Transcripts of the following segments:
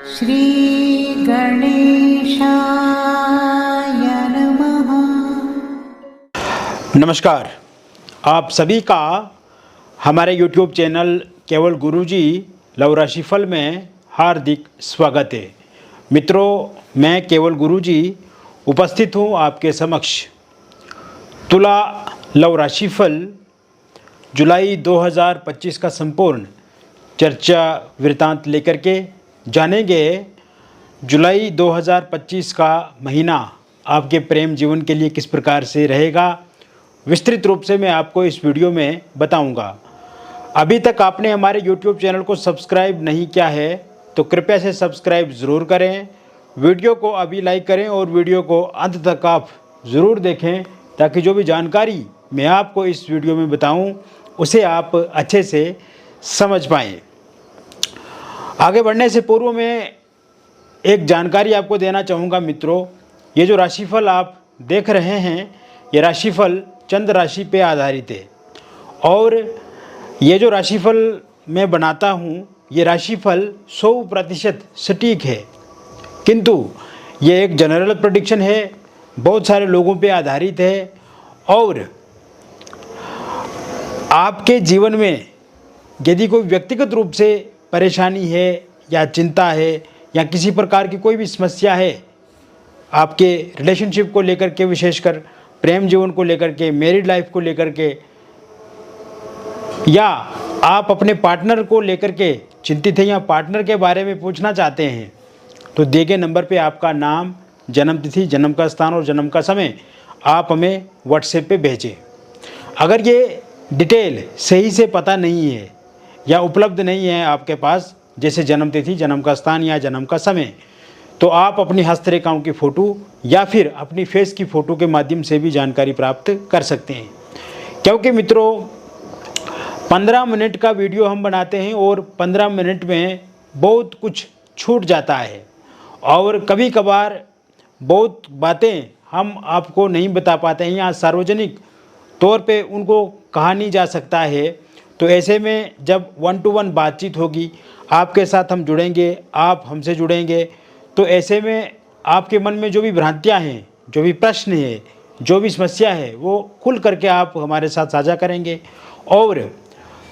श्री गणेशाय नमः। नमस्कार, आप सभी का हमारे YouTube चैनल केवल गुरुजी लव राशिफल में हार्दिक स्वागत है। मित्रों, मैं केवल गुरुजी उपस्थित हूँ आपके समक्ष तुला लव राशिफल जुलाई 2025 का संपूर्ण चर्चा वृत्तांत लेकर के जानेंगे। जुलाई 2025 का महीना आपके प्रेम जीवन के लिए किस प्रकार से रहेगा, विस्तृत रूप से मैं आपको इस वीडियो में बताऊंगा। अभी तक आपने हमारे YouTube चैनल को सब्सक्राइब नहीं किया है तो कृपया से सब्सक्राइब ज़रूर करें, वीडियो को अभी लाइक करें और वीडियो को अंत तक आप ज़रूर देखें ताकि जो भी जानकारी मैं आपको इस वीडियो में बताऊं उसे आप अच्छे से समझ पाएँ। आगे बढ़ने से पूर्व मैं एक जानकारी आपको देना चाहूँगा। मित्रों, ये जो राशिफल आप देख रहे हैं ये राशिफल चंद्र राशि पे आधारित है और ये जो राशिफल मैं बनाता हूँ ये राशिफल 100% सटीक है, किंतु ये एक जनरल प्रेडिक्शन है, बहुत सारे लोगों पे आधारित है और आपके जीवन में यदि कोई व्यक्तिगत रूप से परेशानी है या चिंता है या किसी प्रकार की कोई भी समस्या है आपके रिलेशनशिप को लेकर के, विशेषकर प्रेम जीवन को लेकर के, मैरिड लाइफ को लेकर के, या आप अपने पार्टनर को लेकर के चिंतित हैं या पार्टनर के बारे में पूछना चाहते हैं, तो दिए गए नंबर पे आपका नाम, जन्म तिथि, जन्म का स्थान और जन्म का समय आप हमें व्हाट्सएप पे भेजें। अगर ये डिटेल सही से पता नहीं है या उपलब्ध नहीं है आपके पास, जैसे जन्म तिथि, जन्म का स्थान या जन्म का समय, तो आप अपनी हस्तरेखाओं की फ़ोटो या फिर अपनी फेस की फ़ोटो के माध्यम से भी जानकारी प्राप्त कर सकते हैं। क्योंकि मित्रों 15 मिनट का वीडियो हम बनाते हैं और 15 मिनट में बहुत कुछ छूट जाता है और कभी कभार बहुत बातें हम आपको नहीं बता पाते हैं या सार्वजनिक तौर पे उनको कहा नहीं जा सकता है। तो ऐसे में जब 1-to-1 बातचीत होगी, आपके साथ हम जुड़ेंगे, आप हमसे जुड़ेंगे, तो ऐसे में आपके मन में जो भी भ्रांतियाँ हैं, जो भी प्रश्न है, जो भी समस्या है, वो खुल करके आप हमारे साथ साझा करेंगे। और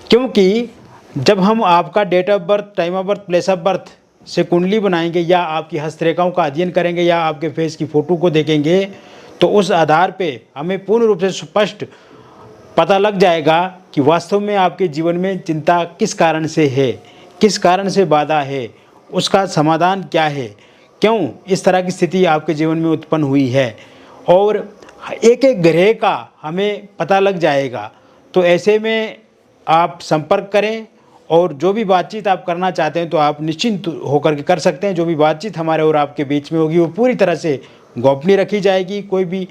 क्योंकि जब हम आपका date of birth, time of birth, place of birth से कुंडली बनाएंगे या आपकी हस्तरेखाओं का अध्ययन करेंगे या आपके फेस की फ़ोटो को देखेंगे, तो उस आधार पे हमें पूर्ण रूप से स्पष्ट पता लग जाएगा कि वास्तव में आपके जीवन में चिंता किस कारण से है, किस कारण से बाधा है, उसका समाधान क्या है, क्यों इस तरह की स्थिति आपके जीवन में उत्पन्न हुई है, और एक एक ग्रह का हमें पता लग जाएगा। तो ऐसे में आप संपर्क करें और जो भी बातचीत आप करना चाहते हैं तो आप निश्चिंत होकर के कर सकते हैं। जो भी बातचीत हमारे और आपके बीच में होगी वो पूरी तरह से गोपनीय रखी जाएगी। कोई भी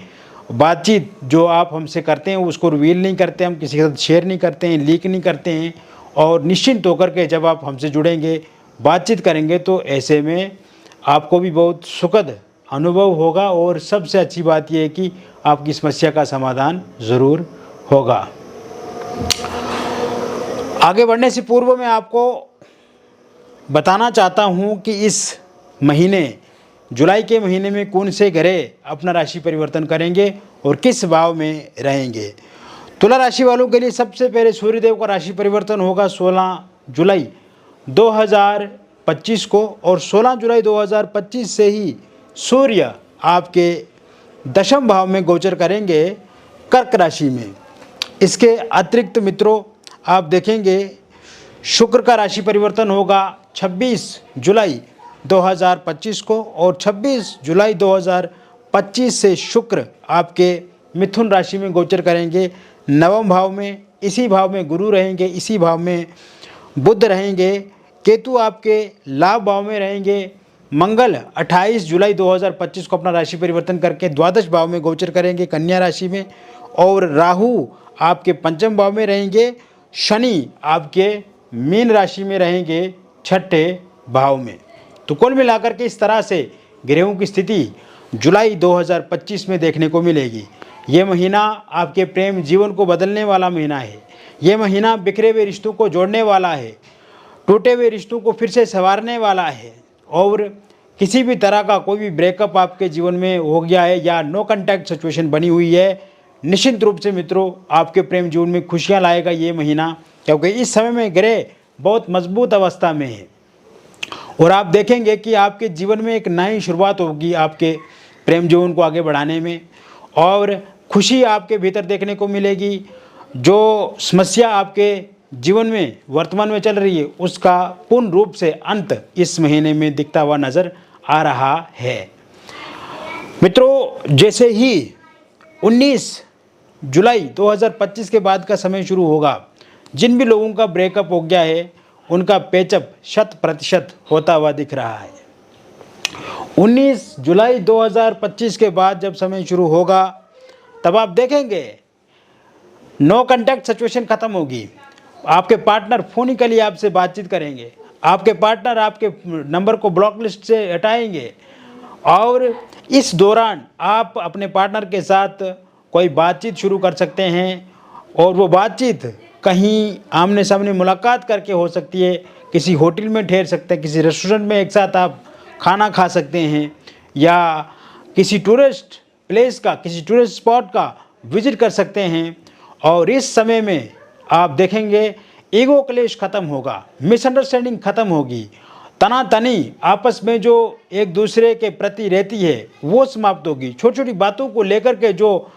बातचीत जो आप हमसे करते हैं उसको रिवील नहीं करते, हम किसी के साथ शेयर नहीं करते हैं, लीक नहीं करते हैं। और निश्चिंत होकर के जब आप हमसे जुड़ेंगे, बातचीत करेंगे, तो ऐसे में आपको भी बहुत सुखद अनुभव होगा और सबसे अच्छी बात यह है कि आपकी समस्या का समाधान ज़रूर होगा। आगे बढ़ने से पूर्व मैं आपको बताना चाहता हूँ कि इस महीने, जुलाई के महीने में कौन से ग्रह अपना राशि परिवर्तन करेंगे और किस भाव में रहेंगे। तुला राशि वालों के लिए सबसे पहले सूर्यदेव का राशि परिवर्तन होगा 16 जुलाई 2025 को, और 16 जुलाई 2025 से ही सूर्य आपके दशम भाव में गोचर करेंगे कर्क राशि में। इसके अतिरिक्त मित्रों आप देखेंगे शुक्र का राशि परिवर्तन होगा 26 जुलाई 2025 को, और 26 जुलाई 2025 से शुक्र आपके मिथुन राशि में गोचर करेंगे नवम भाव में। इसी भाव में गुरु रहेंगे, इसी भाव में बुध रहेंगे, केतु आपके लाभ भाव में रहेंगे। मंगल 28 जुलाई 2025 को अपना राशि परिवर्तन करके द्वादश भाव में गोचर करेंगे कन्या राशि में, और राहु आपके पंचम भाव में रहेंगे। शनि आपके मीन राशि में रहेंगे छठे भाव में। तो कुल मिलाकर के इस तरह से ग्रहों की स्थिति जुलाई 2025 में देखने को मिलेगी। ये महीना आपके प्रेम जीवन को बदलने वाला महीना है। ये महीना बिखरे हुए रिश्तों को जोड़ने वाला है, टूटे हुए रिश्तों को फिर से संवारने वाला है और किसी भी तरह का कोई भी ब्रेकअप आपके जीवन में हो गया है या नो कांटेक्ट सिचुएशन बनी हुई है, निश्चित रूप से मित्रों आपके प्रेम जीवन में खुशियाँ लाएगा ये महीना, क्योंकि इस समय में ग्रह बहुत मजबूत अवस्था में है और आप देखेंगे कि आपके जीवन में एक नई शुरुआत होगी आपके प्रेम जीवन को आगे बढ़ाने में और खुशी आपके भीतर देखने को मिलेगी। जो समस्या आपके जीवन में वर्तमान में चल रही है उसका पूर्ण रूप से अंत इस महीने में दिखता हुआ नज़र आ रहा है। मित्रों, जैसे ही 19 जुलाई 2025 के बाद का समय शुरू होगा, जिन भी लोगों का ब्रेकअप हो गया है उनका पैचअप 100% होता हुआ दिख रहा है। 19 जुलाई 2025 के बाद जब समय शुरू होगा तब आप देखेंगे नो कांटेक्ट सिचुएशन खत्म होगी। आपके पार्टनर फोनिकली आपसे बातचीत करेंगे, आपके पार्टनर आपके नंबर को ब्लॉक लिस्ट से हटाएंगे और इस दौरान आप अपने पार्टनर के साथ कोई बातचीत शुरू कर सकते हैं और वो बातचीत कहीं आमने सामने मुलाकात करके हो सकती है, किसी होटल में ठहर सकते हैं, किसी रेस्टोरेंट में एक साथ आप खाना खा सकते हैं या किसी टूरिस्ट प्लेस का, किसी टूरिस्ट स्पॉट का विजिट कर सकते हैं। और इस समय में आप देखेंगे ईगो क्लेश खत्म होगा, मिसअंडरस्टैंडिंग खत्म होगी, तनातनी आपस में जो एक दूसरे के प्रति रहती है वो समाप्त होगी। छोटी छोटी बातों को लेकर के जो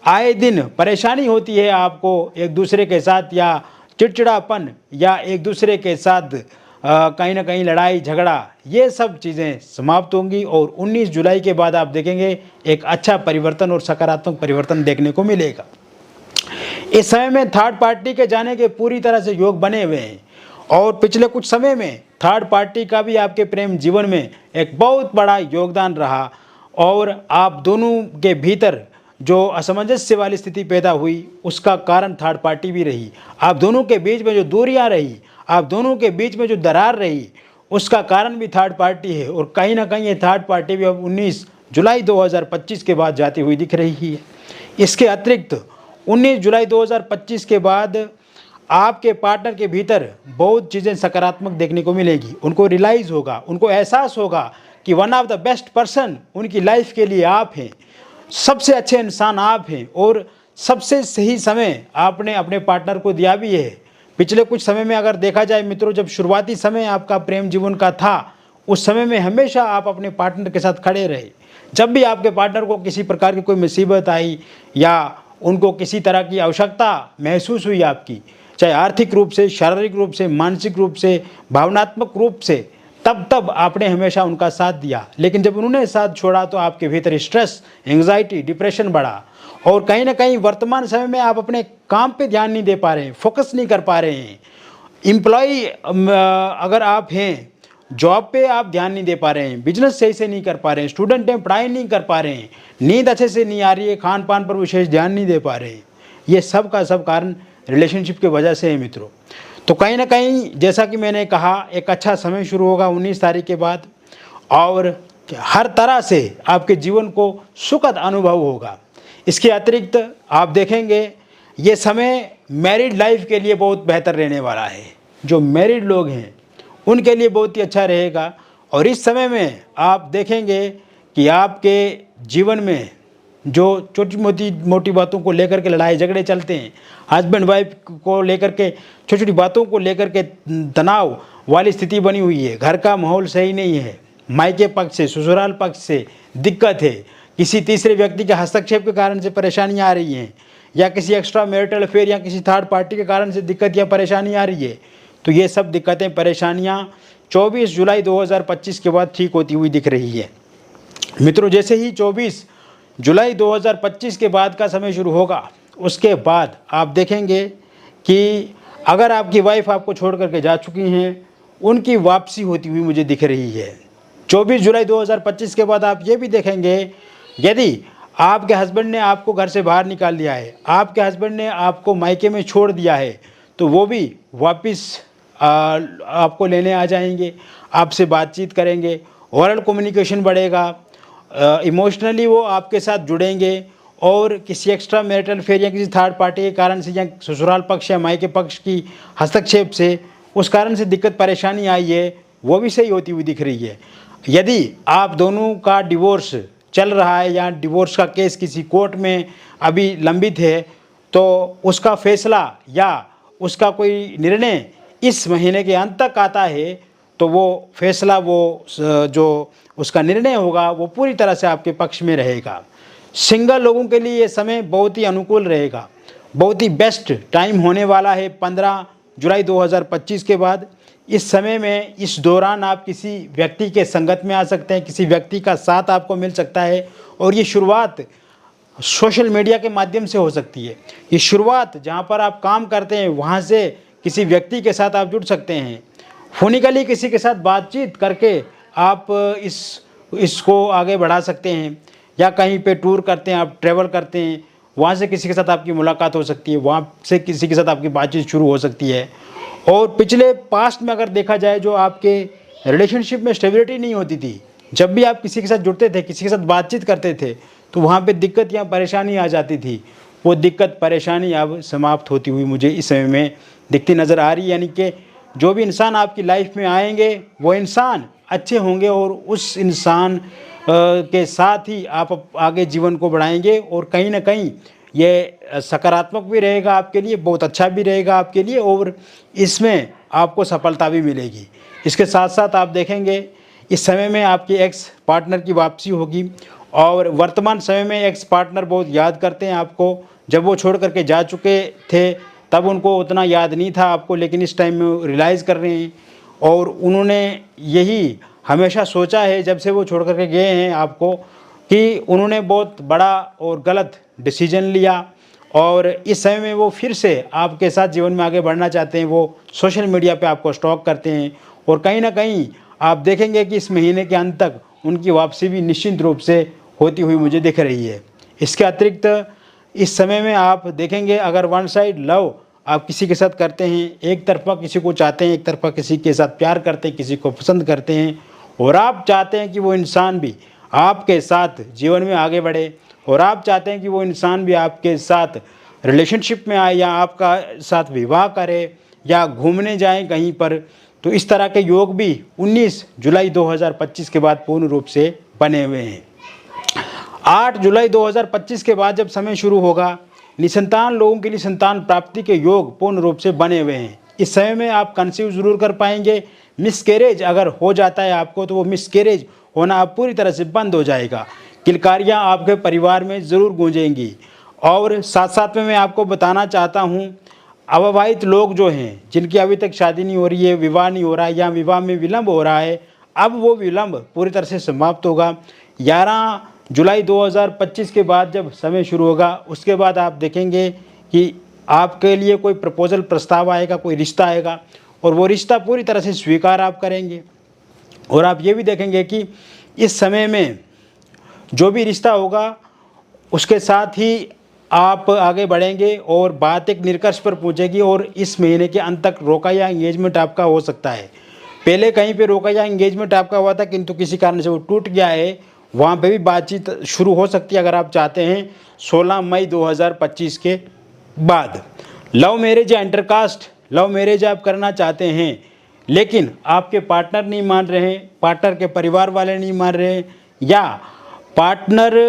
आए दिन परेशानी होती है आपको एक दूसरे के साथ या चिड़चिड़ापन या एक दूसरे के साथ कहीं ना कहीं लड़ाई झगड़ा, ये सब चीज़ें समाप्त होंगी और 19 जुलाई के बाद आप देखेंगे एक अच्छा परिवर्तन और सकारात्मक परिवर्तन देखने को मिलेगा। इस समय में थर्ड पार्टी के जाने के पूरी तरह से योग बने हुए हैं और पिछले कुछ समय में थर्ड पार्टी का भी आपके प्रेम जीवन में एक बहुत बड़ा योगदान रहा और आप दोनों के भीतर जो असमंजस्य वाली स्थिति पैदा हुई उसका कारण थर्ड पार्टी भी रही। आप दोनों के बीच में जो दूरियां रही, आप दोनों के बीच में जो दरार रही, उसका कारण भी थर्ड पार्टी है और कहीं ना कहीं ये थर्ड पार्टी भी अब 19 जुलाई 2025 के बाद जाती हुई दिख रही है। इसके अतिरिक्त 19 जुलाई 2025 के बाद आपके पार्टनर के भीतर बहुत चीज़ें सकारात्मक देखने को मिलेगी। उनको रियलाइज़ होगा, उनको एहसास होगा कि one of the best person उनकी लाइफ के लिए आप हैं, सबसे अच्छे इंसान आप हैं और सबसे सही समय आपने अपने पार्टनर को दिया भी है। पिछले कुछ समय में अगर देखा जाए मित्रों, जब शुरुआती समय आपका प्रेम जीवन का था उस समय में हमेशा आप अपने पार्टनर के साथ खड़े रहे। जब भी आपके पार्टनर को किसी प्रकार की कोई मुसीबत आई या उनको किसी तरह की आवश्यकता महसूस हुई आपकी, चाहे आर्थिक रूप से, शारीरिक रूप से, मानसिक रूप से, भावनात्मक रूप से, तब आपने हमेशा उनका साथ दिया। लेकिन जब उन्होंने साथ छोड़ा तो आपके भीतर स्ट्रेस, एंग्जाइटी, डिप्रेशन बढ़ा और कहीं ना कहीं वर्तमान समय में आप अपने काम पे ध्यान नहीं दे पा रहे हैं, फोकस नहीं कर पा रहे हैं। एम्प्लॉय अगर आप हैं, जॉब पे आप ध्यान नहीं दे पा रहे हैं, बिजनेस सही से नहीं कर पा रहे हैं, स्टूडेंट हैं पढ़ाई नहीं कर पा रहे हैं, नींद अच्छे से नहीं आ रही है, खान पान पर विशेष ध्यान नहीं दे पा रहे हैं, ये सब का सब कारण रिलेशनशिप की वजह से है मित्रों। तो कहीं ना कहीं जैसा कि मैंने कहा एक अच्छा समय शुरू होगा 19 तारीख के बाद और हर तरह से आपके जीवन को सुखद अनुभव होगा। इसके अतिरिक्त आप देखेंगे ये समय मैरिड लाइफ के लिए बहुत बेहतर रहने वाला है। जो मैरिड लोग हैं उनके लिए बहुत ही अच्छा रहेगा और इस समय में आप देखेंगे कि आपके जीवन में जो छोटी मोटी बातों को लेकर के लड़ाई झगड़े चलते हैं, हस्बैंड वाइफ को लेकर के छोटी छोटी बातों को लेकर के तनाव वाली स्थिति बनी हुई है, घर का माहौल सही नहीं है, मायके पक्ष से, ससुराल पक्ष से दिक्कत है, किसी तीसरे व्यक्ति के हस्तक्षेप के कारण से परेशानियाँ आ रही हैं या किसी एक्स्ट्रा मैरिटल अफेयर या किसी थर्ड पार्टी के कारण से दिक्कत या परेशानी आ रही है, तो ये सब दिक्कतें परेशानियाँ 24 जुलाई 2025 के बाद ठीक होती हुई दिख रही है। मित्रों, जैसे ही 24 जुलाई 2025 के बाद का समय शुरू होगा उसके बाद आप देखेंगे कि अगर आपकी वाइफ आपको छोड़ करके जा चुकी हैं, उनकी वापसी होती हुई मुझे दिख रही है। 24 जुलाई 2025 के बाद आप ये भी देखेंगे यदि आपके हस्बैंड ने आपको घर से बाहर निकाल दिया है, आपके हस्बैंड ने आपको मायके में छोड़ दिया है, तो वो भी वापस आपको लेने आ जाएंगे, आपसे बातचीत करेंगे, ओरल कम्युनिकेशन बढ़ेगा, इमोशनली वो आपके साथ जुड़ेंगे और किसी एक्स्ट्रा मैरिटल अफेयर या किसी थर्ड पार्टी के कारण से या ससुराल पक्ष या मायके पक्ष की हस्तक्षेप से उस कारण से दिक्कत परेशानी आई है वो भी सही होती हुई दिख रही है। यदि आप दोनों का डिवोर्स चल रहा है या डिवोर्स का केस किसी कोर्ट में अभी लंबित है, तो उसका फैसला या उसका कोई निर्णय इस महीने के अंत तक आता है, तो वो फैसला, वो जो उसका निर्णय होगा वो पूरी तरह से आपके पक्ष में रहेगा। सिंगल लोगों के लिए ये समय बहुत ही अनुकूल रहेगा, बहुत ही बेस्ट टाइम होने वाला है 15 जुलाई 2025 के बाद। इस समय में, इस दौरान आप किसी व्यक्ति के संगत में आ सकते हैं, किसी व्यक्ति का साथ आपको मिल सकता है, और ये शुरुआत सोशल मीडिया के माध्यम से हो सकती है। ये शुरुआत जहाँ पर आप काम करते हैं वहाँ से किसी व्यक्ति के साथ आप जुड़ सकते हैं। फोनिकली किसी के साथ बातचीत करके आप इसको आगे बढ़ा सकते हैं, या कहीं पे टूर करते हैं, आप ट्रैवल करते हैं, वहाँ से किसी के साथ आपकी मुलाकात हो सकती है, वहाँ से किसी के साथ आपकी बातचीत शुरू हो सकती है। और पिछले पास्ट में अगर देखा जाए, जो आपके रिलेशनशिप में स्टेबिलिटी नहीं होती थी, जब भी आप किसी के साथ जुड़ते थे, किसी के साथ बातचीत करते थे, तो वहाँ पे दिक्कत या परेशानी आ जाती थी। वो दिक्कत परेशानी अब समाप्त होती हुई मुझे इस समय में दिखती नज़र आ रही है। यानी कि जो भी इंसान आपकी लाइफ में आएंगे वो इंसान अच्छे होंगे, और उस इंसान के साथ ही आप आगे जीवन को बढ़ाएंगे, और कहीं ना कहीं ये सकारात्मक भी रहेगा आपके लिए, बहुत अच्छा भी रहेगा आपके लिए, और इसमें आपको सफलता भी मिलेगी। इसके साथ साथ आप देखेंगे इस समय में आपके एक्स पार्टनर की वापसी होगी, और वर्तमान समय में एक्स पार्टनर बहुत याद करते हैं आपको। जब वो छोड़ करके जा चुके थे तब उनको उतना याद नहीं था आपको, लेकिन इस टाइम में रियलाइज़ कर रहे हैं, और उन्होंने यही हमेशा सोचा है जब से वो छोड़ करके गए हैं आपको, कि उन्होंने बहुत बड़ा और गलत डिसीजन लिया, और इस समय में वो फिर से आपके साथ जीवन में आगे बढ़ना चाहते हैं। वो सोशल मीडिया पे आपको स्टॉक करते हैं, और कहीं ना कहीं आप देखेंगे कि इस महीने के अंत तक उनकी वापसी भी निश्चित रूप से होती हुई मुझे दिख रही है। इसके अतिरिक्त इस समय में आप देखेंगे, अगर वन साइड लव आप किसी के साथ करते हैं, एक तरफा किसी को चाहते हैं, एक तरफा किसी के साथ प्यार करते हैं, किसी को पसंद करते हैं, और आप चाहते हैं कि वो इंसान भी आपके साथ जीवन में आगे बढ़े, और आप चाहते हैं कि वो इंसान भी आपके साथ रिलेशनशिप में आए, या आपका साथ विवाह करे, या घूमने जाएं कहीं पर, तो इस तरह के योग भी 19 जुलाई 2025 के बाद पूर्ण रूप से बने हुए हैं। 8 जुलाई 2025 के बाद जब समय शुरू होगा, निसंतान लोगों के लिए संतान प्राप्ति के योग पूर्ण रूप से बने हुए हैं। इस समय में आप कंसीव ज़रूर कर पाएंगे। मिसकैरेज अगर हो जाता है आपको, तो वो मिसकैरेज होना आप पूरी तरह से बंद हो जाएगा। किलकारियाँ आपके परिवार में ज़रूर गूंजेंगी। और साथ साथ में मैं आपको बताना चाहता हूँ, अविवाहित लोग जो हैं, जिनकी अभी तक शादी नहीं हो रही है, विवाह नहीं हो रहा है, या विवाह में विलंब हो रहा है, अब वो विलंब पूरी तरह से समाप्त होगा। 11 जुलाई 2025 के बाद जब समय शुरू होगा, उसके बाद आप देखेंगे कि आपके लिए कोई प्रपोजल प्रस्ताव आएगा, कोई रिश्ता आएगा, और वो रिश्ता पूरी तरह से स्वीकार आप करेंगे। और आप ये भी देखेंगे कि इस समय में जो भी रिश्ता होगा उसके साथ ही आप आगे बढ़ेंगे, और बात एक निष्कर्ष पर पहुंचेगी, और इस महीने के अंत तक रोका या एंगेजमेंट आपका हो सकता है। पहले कहीं पे रोका या एंगेजमेंट आपका हुआ था, किंतु किसी कारण से वो टूट गया है, वहाँ पे भी बातचीत शुरू हो सकती है अगर आप चाहते हैं 16 मई 2025 के बाद। लव मैरिज या इंटरकास्ट लव मैरिज आप करना चाहते हैं, लेकिन आपके पार्टनर नहीं मान रहे हैं, पार्टनर के परिवार वाले नहीं मान रहे हैं, या पार्टनर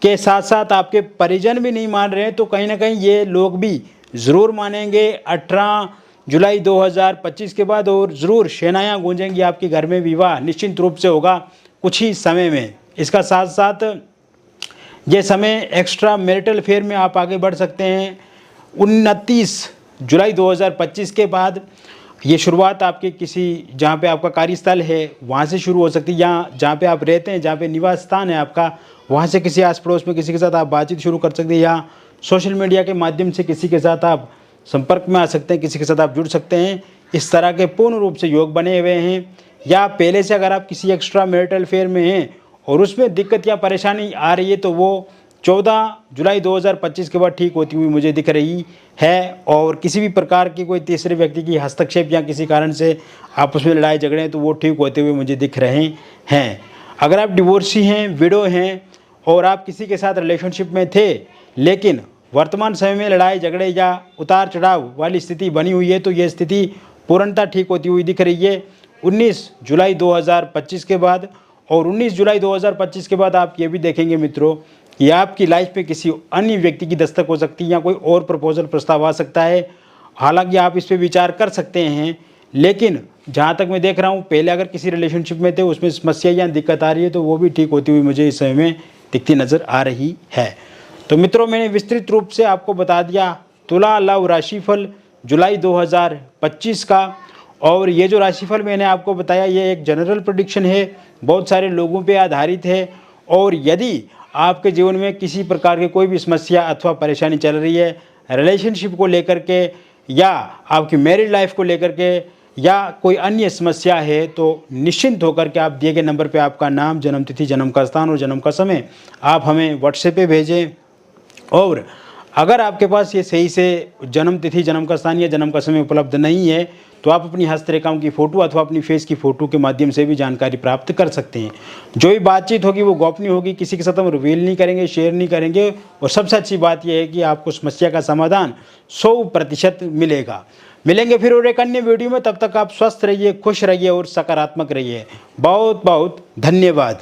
के साथ साथ आपके परिजन भी नहीं मान रहे हैं, तो कहीं ना कहीं ये लोग भी ज़रूर मानेंगे 18 जुलाई 2025 के बाद, और ज़रूर शहनाइयाँ गूंजेंगी आपके घर में। विवाह निश्चित रूप से होगा कुछ ही समय में। इसका साथ साथ ये समय एक्स्ट्रा मैरिटल अफेयर में आप आगे बढ़ सकते हैं। 29 जुलाई 2025 के बाद ये शुरुआत आपके किसी, जहाँ पे आपका कार्यस्थल है वहाँ से शुरू हो सकती है, या जहाँ पे आप रहते हैं, जहाँ पे निवास स्थान है आपका, वहाँ से किसी आस पड़ोस में किसी के साथ आप बातचीत शुरू कर सकते हैं, या सोशल मीडिया के माध्यम से किसी के साथ आप संपर्क में आ सकते हैं, किसी के साथ आप जुड़ सकते हैं। इस तरह के पूर्ण रूप से योग बने हुए हैं। या पहले से अगर आप किसी एक्स्ट्रा मैरिटल अफेयर में हैं और उसमें दिक्कत या परेशानी आ रही है, तो वो 14 जुलाई 2025 के बाद ठीक होती हुई मुझे दिख रही है। और किसी भी प्रकार की कोई तीसरे व्यक्ति की हस्तक्षेप या किसी कारण से आपस में लड़ाई झगड़े तो वो ठीक होते हुए मुझे दिख रहे हैं। अगर आप डिवोर्सी हैं, विडो हैं, और आप किसी के साथ रिलेशनशिप में थे, लेकिन वर्तमान समय में लड़ाई झगड़े या उतार चढ़ाव वाली स्थिति बनी हुई है, तो ये स्थिति पूर्णतः ठीक होती हुई दिख रही है। 19 जुलाई 2025 के बाद। और 19 जुलाई 2025 के बाद आप ये भी देखेंगे मित्रों कि आपकी लाइफ में किसी अन्य व्यक्ति की दस्तक हो सकती है या कोई और प्रपोजल प्रस्ताव आ सकता है। हालांकि आप इस पर विचार कर सकते हैं, लेकिन जहाँ तक मैं देख रहा हूँ पहले अगर किसी रिलेशनशिप में थे उसमें समस्या या दिक्कत आ रही है तो वो भी ठीक होती हुई मुझे इस समय में दिखती नज़र आ रही है। तो मित्रों मैंने विस्तृत रूप से आपको बता दिया तुला लव राशिफल जुलाई 2025 का। और ये जो राशिफल मैंने आपको बताया ये एक जनरल प्रेडिक्शन है, बहुत सारे लोगों पे आधारित है। और यदि आपके जीवन में किसी प्रकार की कोई भी समस्या अथवा परेशानी चल रही है रिलेशनशिप को लेकर के या आपकी मैरिड लाइफ को लेकर के या कोई अन्य समस्या है तो निश्चिंत होकर के आप दिए गए नंबर पे आपका नाम, जन्म तिथि, जन्म का स्थान और जन्म का समय आप हमें व्हाट्सएप पे भेजें। और अगर आपके पास ये सही से जन्म तिथि, जन्म का स्थान या जन्म का समय उपलब्ध नहीं है तो आप अपनी हस्तरेखाओं की फ़ोटो अथवा अपनी फेस की फ़ोटो के माध्यम से भी जानकारी प्राप्त कर सकते हैं। जो भी बातचीत होगी वो गोपनीय होगी, किसी के साथ हम रिवील नहीं करेंगे, शेयर नहीं करेंगे। और सबसे अच्छी बात यह है कि आपको समस्या का समाधान 100% मिलेगा। मिलेंगे फिर और एक अन्य वीडियो में, तब तक आप स्वस्थ रहिए, खुश रहिए और सकारात्मक रहिए। बहुत बहुत धन्यवाद।